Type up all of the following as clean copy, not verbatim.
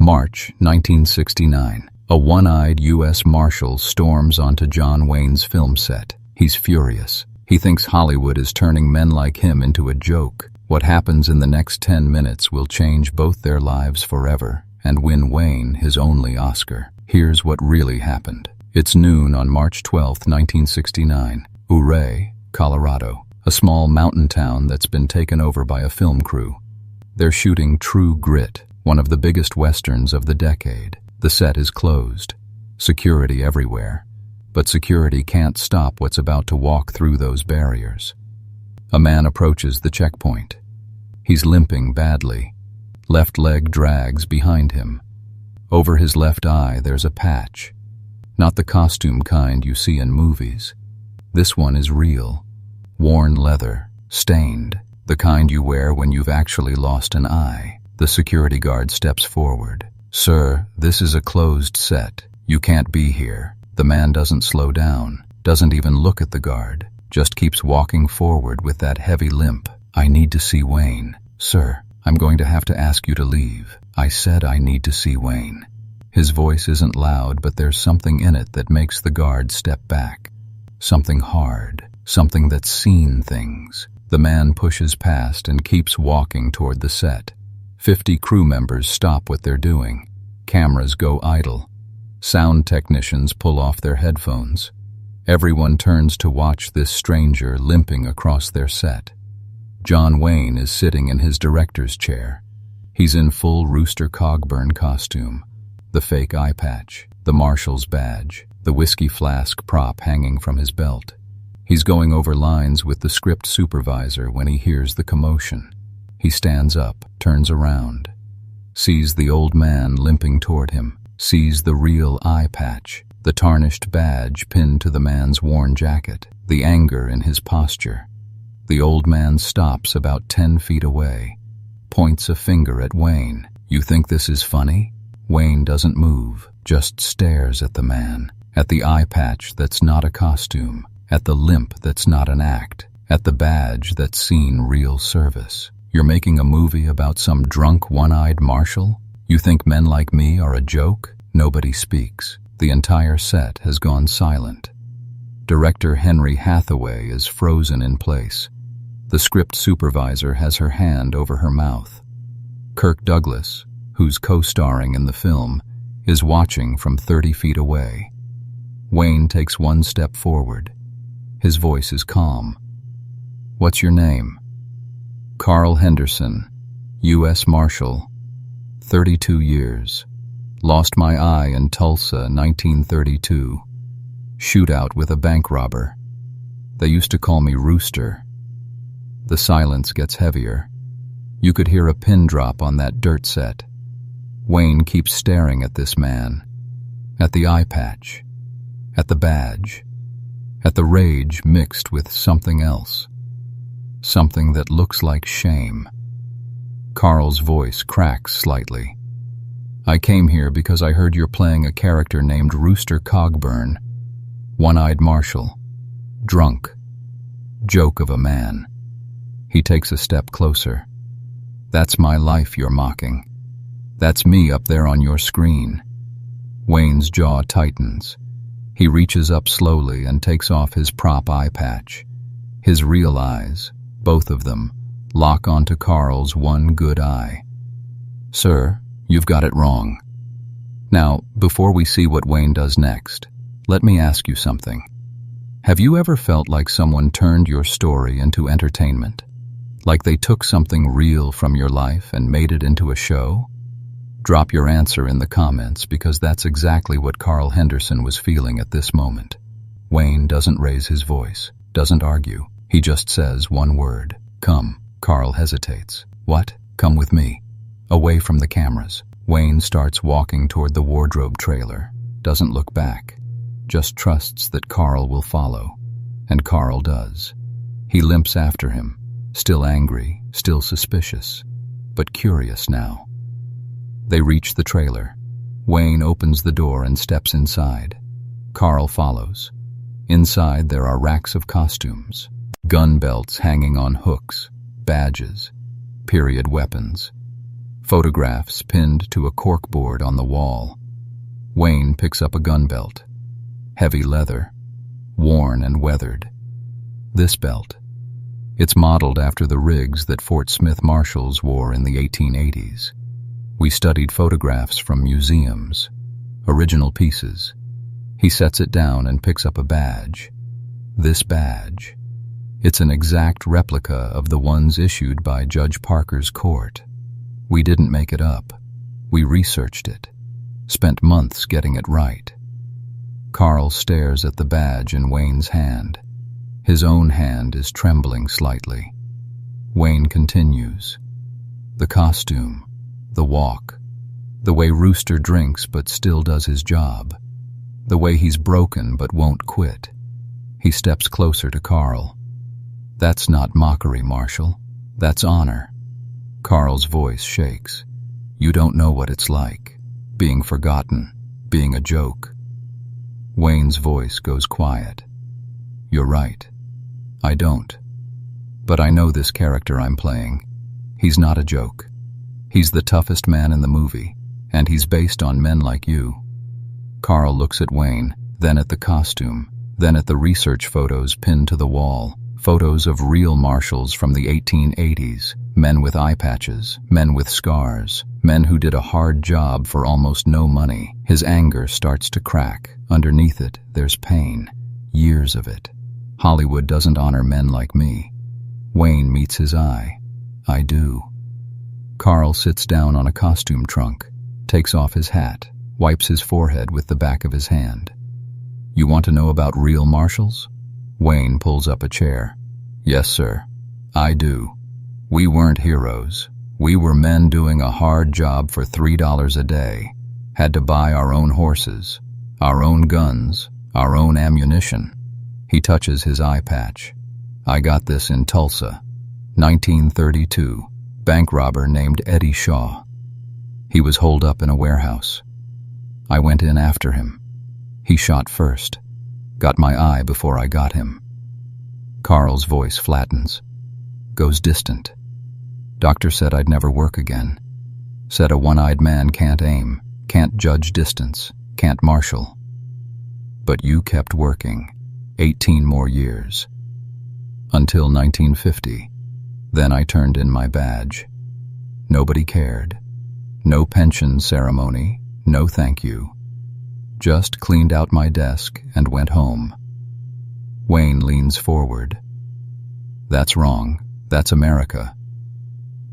March 1969. A one-eyed U.S. Marshal storms onto John Wayne's film set. He's furious. He thinks Hollywood is turning men like him into a joke. What happens in the next 10 minutes will change both their lives forever and win Wayne his only Oscar. Here's what really happened. It's noon on March 12, 1969. Ouray, Colorado, a small mountain town that's been taken over by a film crew. They're shooting True Grit, one of the biggest westerns of the decade. The set is closed. Security everywhere. But security can't stop what's about to walk through those barriers. A man approaches the checkpoint. He's limping badly. Left leg drags behind him. Over his left eye there's a patch. Not the costume kind you see in movies. This one is real. Worn leather, stained, the kind you wear when you've actually lost an eye. The security guard steps forward. "Sir, this is a closed set. You can't be here." The man doesn't slow down, doesn't even look at the guard, just keeps walking forward with that heavy limp. "I need to see Wayne." "Sir, I'm going to have to ask you to leave." "I said I need to see Wayne." His voice isn't loud, but there's something in it that makes the guard step back. Something hard, something that's seen things. The man pushes past and keeps walking toward the set. 50 crew members stop what they're doing. Cameras go idle. Sound technicians pull off their headphones. Everyone turns to watch this stranger limping across their set. John Wayne is sitting in his director's chair. He's in full Rooster Cogburn costume. The fake eye patch, the Marshal's badge, the whiskey flask prop hanging from his belt. He's going over lines with the script supervisor when he hears the commotion. He stands up, turns around, sees the old man limping toward him, sees the real eye patch, the tarnished badge pinned to the man's worn jacket, the anger in his posture. The old man stops about 10 feet away, points a finger at Wayne. "You think this is funny?" Wayne doesn't move, just stares at the man, at the eye patch that's not a costume, at the limp that's not an act, at the badge that's seen real service. "You're making a movie about some drunk one-eyed Marshal? You think men like me are a joke?" Nobody speaks. The entire set has gone silent. Director Henry Hathaway is frozen in place. The script supervisor has her hand over her mouth. Kirk Douglas, who's co-starring in the film, is watching from 30 feet away. Wayne takes one step forward. His voice is calm. "What's your name?" "Carl Henderson, U.S. Marshal, 32 years. Lost my eye in Tulsa, 1932. Shootout with a bank robber. They used to call me Rooster." The silence gets heavier. You could hear a pin drop on that dirt set. Wayne keeps staring at this man, at the eye patch, at the badge, at the rage mixed with something else. Something that looks like shame. Carl's voice cracks slightly. "I came here because I heard you're playing a character named Rooster Cogburn. One-eyed Marshal. Drunk. Joke of a man." He takes a step closer. "That's my life you're mocking. That's me up there on your screen." Wayne's jaw tightens. He reaches up slowly and takes off his prop eye patch. His real eyes, both of them, lock onto Carl's one good eye. "Sir, you've got it wrong." Now, before we see what Wayne does next, let me ask you something. Have you ever felt like someone turned your story into entertainment? Like they took something real from your life and made it into a show? Drop your answer in the comments, because that's exactly what Carl Henderson was feeling at this moment. Wayne doesn't raise his voice, doesn't argue. He just says one word. "Come." Carl hesitates. "What?" "Come with me." Away from the cameras, Wayne starts walking toward the wardrobe trailer. Doesn't look back. Just trusts that Carl will follow. And Carl does. He limps after him, still angry, still suspicious, but curious now. They reach the trailer. Wayne opens the door and steps inside. Carl follows. Inside there are racks of costumes, gun belts hanging on hooks, badges, period weapons. Photographs pinned to a corkboard on the wall. Wayne picks up a gun belt. Heavy leather, worn and weathered. This belt. It's modeled after the rigs that Fort Smith Marshals wore in the 1880s. We studied photographs from museums, original pieces. He sets it down and picks up a badge. This badge. It's an exact replica of the ones issued by Judge Parker's court. We didn't make it up. We researched it. Spent months getting it right. Carl stares at the badge in Wayne's hand. His own hand is trembling slightly. Wayne continues. The costume, the walk, the way Rooster drinks but still does his job, the way he's broken but won't quit. He steps closer to Carl. That's not mockery, Marshal. That's honor. Carl's voice shakes. You don't know what it's like, being forgotten, being a joke. Wayne's voice goes quiet. You're right. I don't. But I know this character I'm playing. He's not a joke. He's the toughest man in the movie, and he's based on men like you. Carl looks at Wayne, then at the costume, then at the research photos pinned to the wall, photos of real marshals from the 1880s, men with eye patches, men with scars, men who did a hard job for almost no money. His anger starts to crack. Underneath it, there's pain. Years of it. Hollywood doesn't honor men like me. Wayne meets his eye. I do. Carl sits down on a costume trunk, takes off his hat, wipes his forehead with the back of his hand. You want to know about real marshals? Wayne pulls up a chair. Yes, sir. I do. We weren't heroes. We were men doing a hard job for $3 a day. Had to buy our own horses, our own guns, our own ammunition. He touches his eye patch. I got this in Tulsa, 1932. Bank robber named Eddie Shaw. He was holed up in a warehouse. I went in after him. He shot first. Got my eye before I got him. Carl's voice flattens. Goes distant. Doctor said I'd never work again. Said a one-eyed man can't aim, can't judge distance, can't marshal. But you kept working. 18 more years. Until 1950. Then I turned in my badge. Nobody cared. No pension ceremony, no thank you. Just cleaned out my desk and went home. Wayne leans forward. That's wrong. That's America.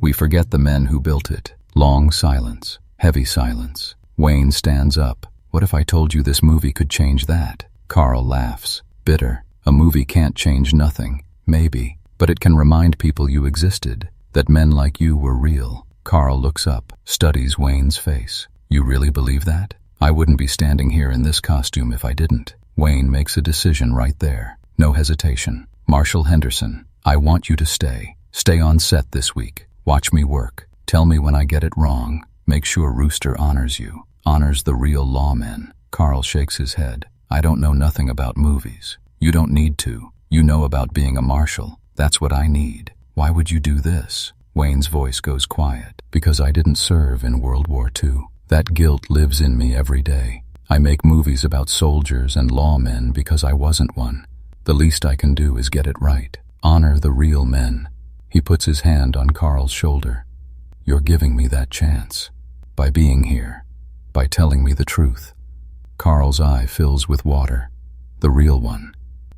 We forget the men who built it. Long silence. Heavy silence. Wayne stands up. What if I told you this movie could change that? Carl laughs. Bitter. A movie can't change nothing. Maybe. But it can remind people you existed. That men like you were real. Carl looks up, studies Wayne's face. You really believe that? I wouldn't be standing here in this costume if I didn't. Wayne makes a decision right there. No hesitation. Marshal Henderson, I want you to stay. Stay on set this week. Watch me work. Tell me when I get it wrong. Make sure Rooster honors you. Honors the real lawmen. Carl shakes his head. I don't know nothing about movies. You don't need to. You know about being a marshal. That's what I need. Why would you do this? Wayne's voice goes quiet. Because I didn't serve in World War II. That guilt lives in me every day. I make movies about soldiers and lawmen because I wasn't one. The least I can do is get it right. Honor the real men. He puts his hand on Carl's shoulder. You're giving me that chance. By being here. By telling me the truth. Carl's eye fills with water. The real one.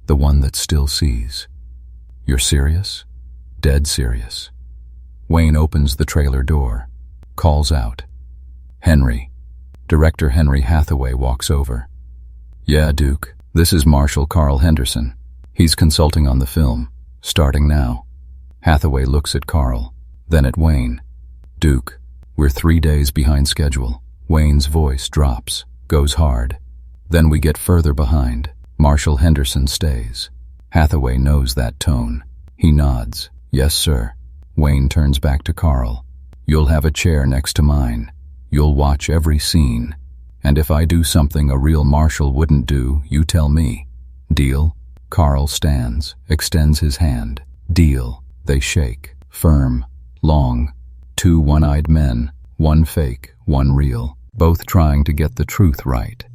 The one that still sees. You're serious? Dead serious. Wayne opens the trailer door. Calls out. Henry. Director Henry Hathaway walks over. Yeah, Duke. This is Marshal Carl Henderson. He's consulting on the film. Starting now. Hathaway looks at Carl, then at Wayne. Duke, we're 3 days behind schedule. Wayne's voice drops, goes hard. Then we get further behind. Marshal Henderson stays. Hathaway knows that tone. He nods. Yes, sir. Wayne turns back to Carl. You'll have a chair next to mine. You'll watch every scene. And if I do something a real marshal wouldn't do, you tell me. Deal? Carl stands, extends his hand. Deal. They shake. Firm. Long. Two one-eyed men, one fake, one real, both trying to get the truth right.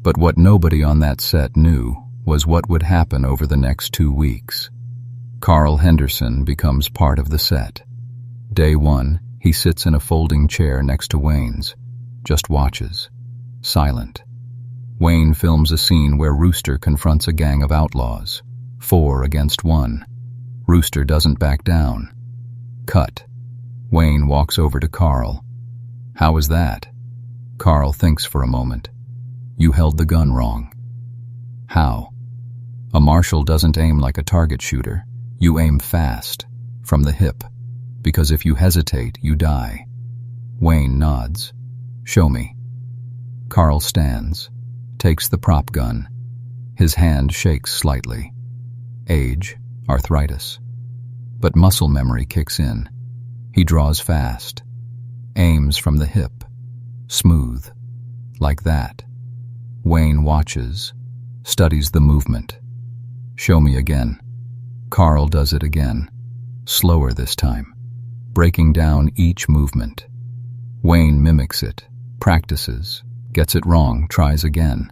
But what nobody on that set knew was what would happen over the next 2 weeks. Carl Henderson becomes part of the set. Day 1, he sits in a folding chair next to Wayne's, just watches, silent. Wayne films a scene where Rooster confronts a gang of outlaws, 4 against 1. Rooster doesn't back down. Cut. Wayne walks over to Carl. "How was that?" Carl thinks for a moment. "You held the gun wrong." "How?" "A marshal doesn't aim like a target shooter. You aim fast, from the hip, because if you hesitate, you die." Wayne nods. "Show me." Carl stands, takes the prop gun. His hand shakes slightly. Age, arthritis. But muscle memory kicks in. He draws fast, aims from the hip, smooth, like that. Wayne watches, studies the movement. "Show me again." Carl does it again, slower this time, breaking down each movement. Wayne mimics it, practices, gets it wrong, tries again.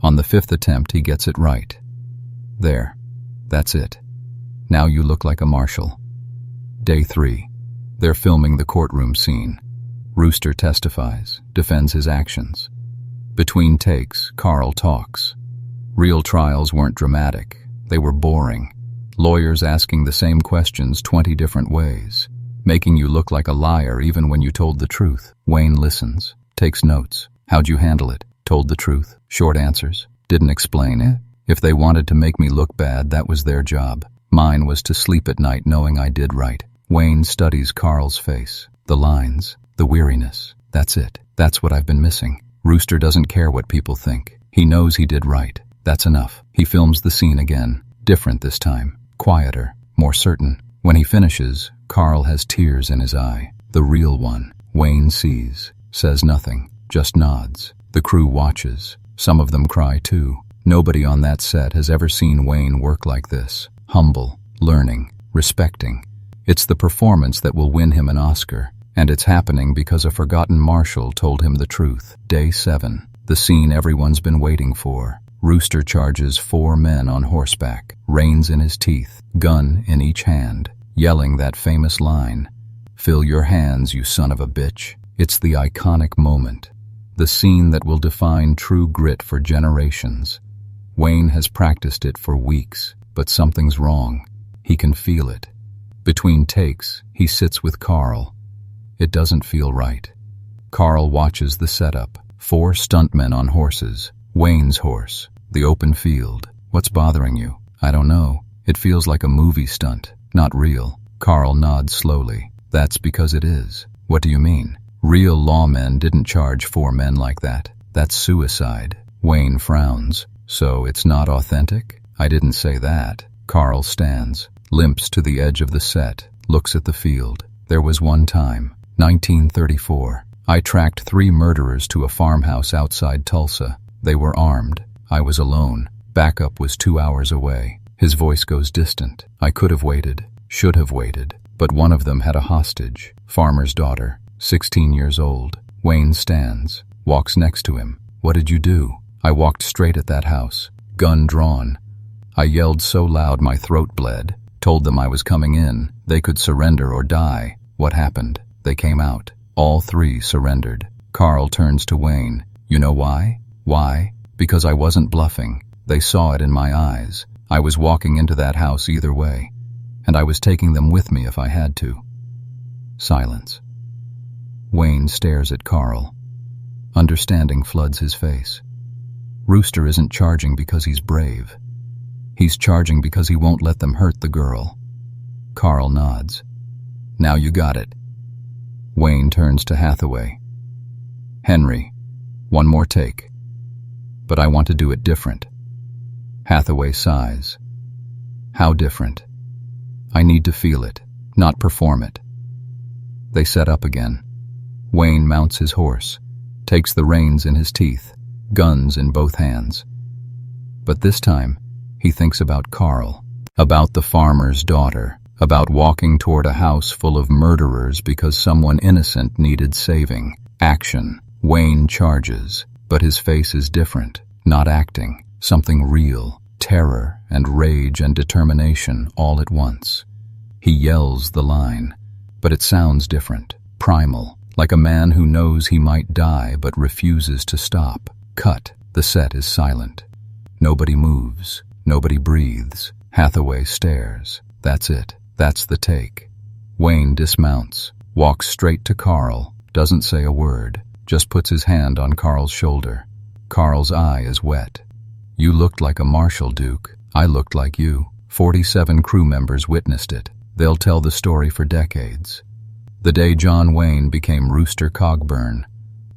On the 5th attempt, he gets it right. "There, that's it. Now you look like a marshal." Day 3. They're filming the courtroom scene. Rooster testifies, defends his actions. Between takes, Carl talks. Real trials weren't dramatic. They were boring. Lawyers asking the same questions 20 different ways, making you look like a liar even when you told the truth. Wayne listens, takes notes. "How'd you handle it?" "Told the truth." Short answers. "Didn't explain it." If they wanted to make me look bad, that was their job. Mine was to sleep at night knowing I did right. Wayne studies Carl's face, the lines, the weariness. That's it. That's what I've been missing. Rooster doesn't care what people think. He knows he did right. That's enough. He films the scene again. Different this time. Quieter. More certain. When he finishes, Carl has tears in his eye. The real one. Wayne sees. Says nothing. Just nods. The crew watches. Some of them cry too. Nobody on that set has ever seen Wayne work like this. Humble. Learning. Respecting. It's the performance that will win him an Oscar. And it's happening because a forgotten marshal told him the truth. Day 7. The scene everyone's been waiting for. Rooster charges 4 men on horseback, reins in his teeth, gun in each hand, yelling that famous line, "Fill your hands, you son of a bitch." It's the iconic moment. The scene that will define true grit for generations. Wayne has practiced it for weeks, but something's wrong. He can feel it. Between takes, he sits with Carl. It doesn't feel right. Carl watches the setup. 4 stuntmen on horses. Wayne's horse. The open field. "What's bothering you?" "I don't know. It feels like a movie stunt, not real." Carl nods slowly. "That's because it is." "What do you mean?" "Real lawmen didn't charge 4 men like that. That's suicide." Wayne frowns. "So it's not authentic?" "I didn't say that." Carl stands, limps to the edge of the set, looks at the field. "There was one time, 1934. I tracked 3 murderers to a farmhouse outside Tulsa. They were armed. I was alone. Backup was 2 hours away." His voice goes distant. "I could have waited, should have waited, but one of them had a hostage, farmer's daughter, 16 years old." Wayne stands, walks next to him. "What did you do?" "I walked straight at that house, gun drawn. I yelled so loud my throat bled. Told them I was coming in. They could surrender or die." "What happened?" "They came out. All 3 surrendered." Carl turns to Wayne. "You know why?" "Why?" "Because I wasn't bluffing. They saw it in my eyes. I was walking into that house either way, and I was taking them with me if I had to." Silence. Wayne stares at Carl. Understanding floods his face. Rooster isn't charging because he's brave. He's charging because he won't let them hurt the girl. Carl nods. "Now you got it." Wayne turns to Hathaway. "Henry, one more take. But I want to do it different." Hathaway sighs. "How different?" "I need to feel it, not perform it." They set up again. Wayne mounts his horse, takes the reins in his teeth, guns in both hands. But this time, he thinks about Carl, about the farmer's daughter, about walking toward a house full of murderers because someone innocent needed saving. Action. Wayne charges, but his face is different. Not acting. Something real. Terror and rage and determination all at once. He yells the line, but it sounds different. Primal. Like a man who knows he might die but refuses to stop. Cut. The set is silent. Nobody moves. Nobody breathes. Hathaway stares. That's it. That's the take. Wayne dismounts, walks straight to Carl, doesn't say a word, just puts his hand on Carl's shoulder. Carl's eye is wet. You looked like a Marshal, Duke. I looked like you. 47 crew members witnessed it. They'll tell the story for decades. The day John Wayne became Rooster Cogburn.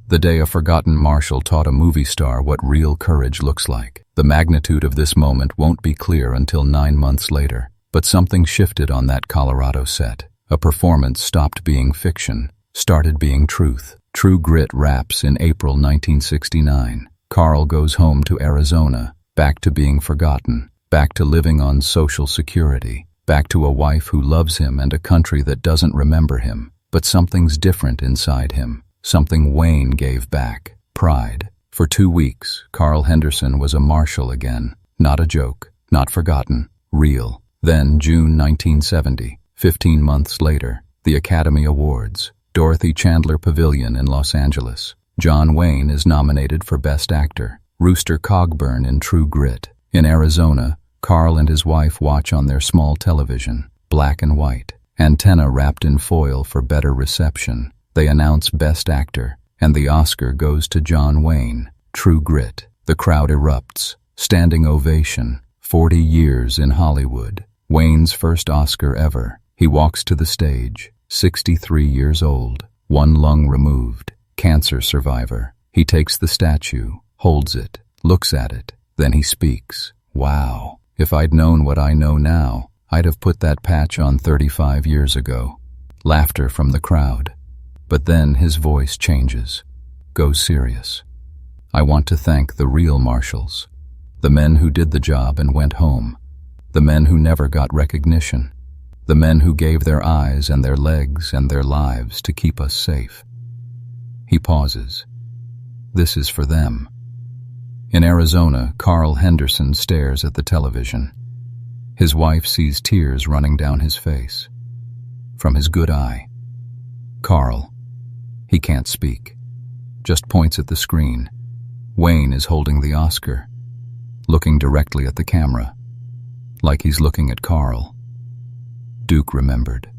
The day a forgotten Marshal taught a movie star what real courage looks like. The magnitude of this moment won't be clear until 9 months later. But something shifted on that Colorado set. A performance stopped being fiction, started being truth. True Grit wraps in April 1969. Carl goes home to Arizona, back to being forgotten, back to living on Social Security, back to a wife who loves him and a country that doesn't remember him. But something's different inside him, something Wayne gave back. Pride. For 2 weeks, Carl Henderson was a Marshal again. Not a joke, not forgotten, real. Then, June 1970, 15 months later, the Academy Awards, Dorothy Chandler Pavilion in Los Angeles. John Wayne is nominated for Best Actor. Rooster Cogburn in True Grit. In Arizona, Carl and his wife watch on their small television, black and white, antenna wrapped in foil for better reception. They announce Best Actor, and the Oscar goes to John Wayne. True Grit. The crowd erupts. Standing ovation. 40 years in Hollywood. Wayne's first Oscar ever. He walks to the stage, 63 years old, one lung removed, cancer survivor. He takes the statue, holds it, looks at it, then he speaks. Wow, if I'd known what I know now, I'd have put that patch on 35 years ago. Laughter from the crowd. But then his voice changes, goes serious. I want to thank the real Marshals, the men who did the job and went home. The men who never got recognition. The men who gave their eyes and their legs and their lives to keep us safe. He pauses. This is for them. In Arizona, Carl Henderson stares at the television. His wife sees tears running down his face. From his good eye. Carl. He can't speak. Just points at the screen. Wayne is holding the Oscar, looking directly at the camera. Like he's looking at Carl. Duke remembered.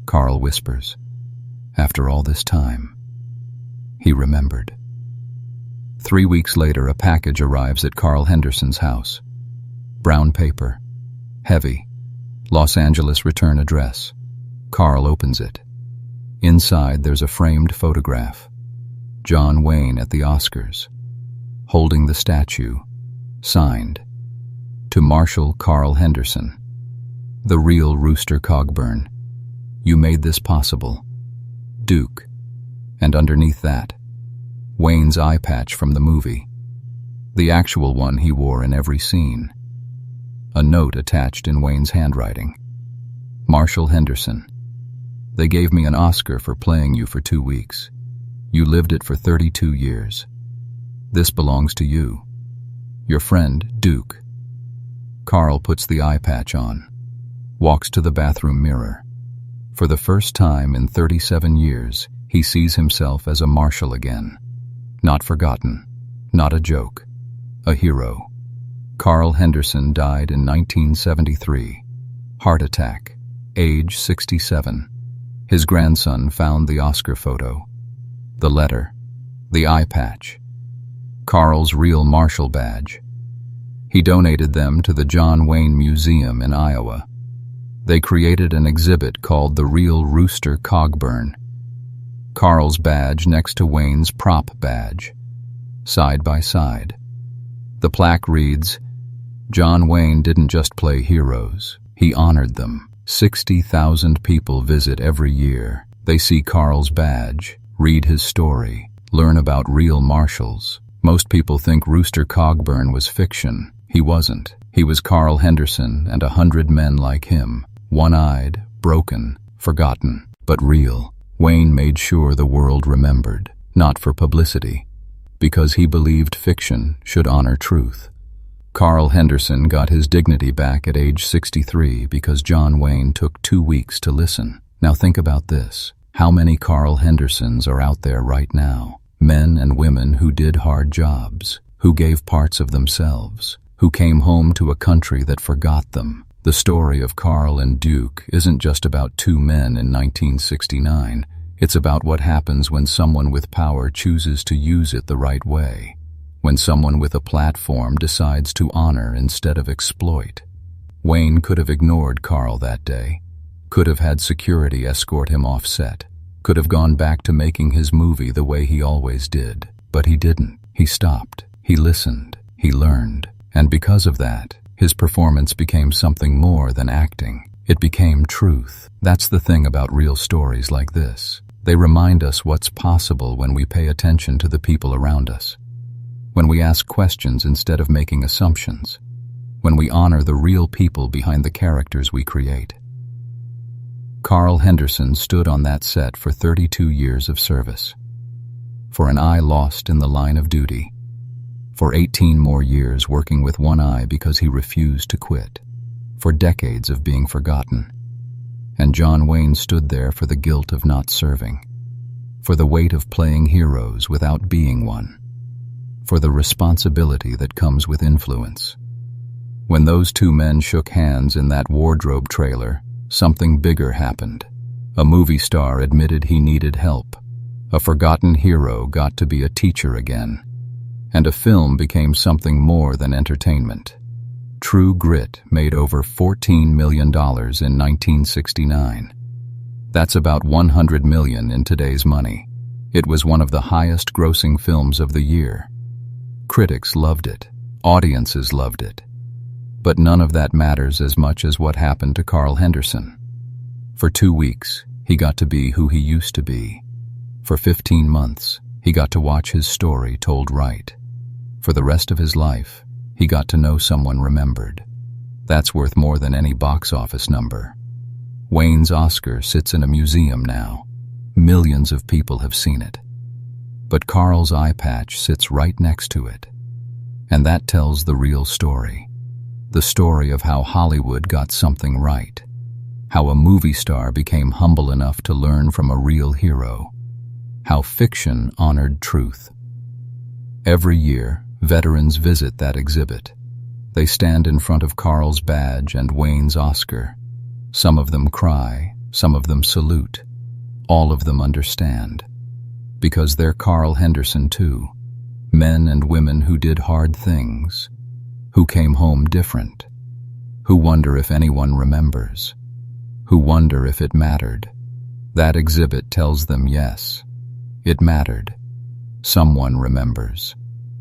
Carl whispers. After all this time, he remembered. 3 weeks later, a package arrives at Carl Henderson's house. Brown paper. Heavy. Los Angeles return address. Carl opens it. Inside, there's a framed photograph. John Wayne at the Oscars. Holding the statue. Signed. To Marshal Carl Henderson. The real Rooster Cogburn. You made this possible. Duke. And underneath that, Wayne's eye patch from the movie. The actual one he wore in every scene. A note attached in Wayne's handwriting. Marshal Henderson. They gave me an Oscar for playing you for 2 weeks. You lived it for 32 years. This belongs to you. Your friend, Duke. Carl puts the eye patch on. Walks to the bathroom mirror. For the first time in 37 years, he sees himself as a Marshal again. Not forgotten. Not a joke. A hero. Carl Henderson died in 1973. Heart attack. Age 67. His grandson found the Oscar photo. The letter. The eye patch. Carl's real Marshal badge. He donated them to the John Wayne Museum in Iowa. They created an exhibit called The Real Rooster Cogburn. Carl's badge next to Wayne's prop badge. Side by side. The plaque reads, John Wayne didn't just play heroes. He honored them. 60,000 people visit every year. They see Carl's badge, read his story, learn about real Marshals. Most people think Rooster Cogburn was fiction. He wasn't. He was Carl Henderson and 100 men like him. One-eyed, broken, forgotten, but real. Wayne made sure the world remembered, not for publicity, because he believed fiction should honor truth. Carl Henderson got his dignity back at age 63 because John Wayne took 2 weeks to listen. Now think about this. How many Carl Hendersons are out there right now? Men and women who did hard jobs, who gave parts of themselves, who came home to a country that forgot them. The story of Carl and Duke isn't just about 2 men in 1969. It's about what happens when someone with power chooses to use it the right way. When someone with a platform decides to honor instead of exploit. Wayne could have ignored Carl that day, could have had security escort him off set, could have gone back to making his movie the way he always did, but he didn't. He stopped, he listened, he learned, and because of that, his performance became something more than acting. It became truth. That's the thing about real stories like this. They remind us what's possible when we pay attention to the people around us. When we ask questions instead of making assumptions. When we honor the real people behind the characters we create. Carl Henderson stood on that set for 32 years of service. For an eye lost in the line of duty. For 18 more years working with one eye because he refused to quit. For decades of being forgotten. And John Wayne stood there for the guilt of not serving. For the weight of playing heroes without being one. For the responsibility that comes with influence. When those 2 men shook hands in that wardrobe trailer, something bigger happened. A movie star admitted he needed help. A forgotten hero got to be a teacher again. And a film became something more than entertainment. True Grit made over $14 million in 1969. That's about $100 million in today's money. It was one of the highest-grossing films of the year. Critics loved it. Audiences loved it. But none of that matters as much as what happened to Carl Henderson. For 2 weeks, he got to be who he used to be. For 15 months, he got to watch his story told right. For the rest of his life, he got to know someone remembered. That's worth more than any box office number. Wayne's Oscar sits in a museum now. Millions of people have seen it. But Carl's eye patch sits right next to it. And that tells the real story. The story of how Hollywood got something right. How a movie star became humble enough to learn from a real hero. How fiction honored truth. Every year, veterans visit that exhibit. They stand in front of Carl's badge and Wayne's Oscar. Some of them cry, some of them salute. All of them understand. Because they're Carl Henderson too. Men and women who did hard things. Who came home different. Who wonder if anyone remembers. Who wonder if it mattered. That exhibit tells them yes, it mattered. Someone remembers.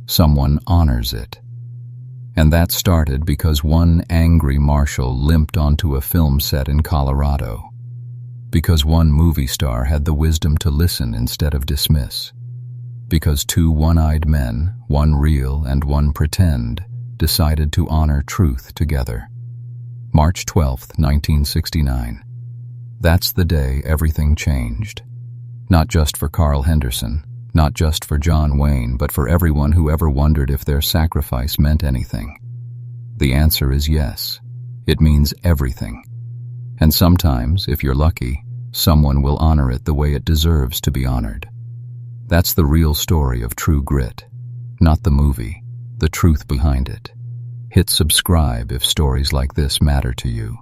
Someone honors it. And that started because one angry Marshal limped onto a film set in Colorado. Because one movie star had the wisdom to listen instead of dismiss. Because 2 one-eyed men, one real and one pretend, decided to honor truth together. March 12, 1969. That's the day everything changed. Not just for Carl Henderson, not just for John Wayne, but for everyone who ever wondered if their sacrifice meant anything. The answer is yes. It means everything. And sometimes, if you're lucky, someone will honor it the way it deserves to be honored. That's the real story of True Grit. Not the movie, the truth behind it. Hit subscribe if stories like this matter to you.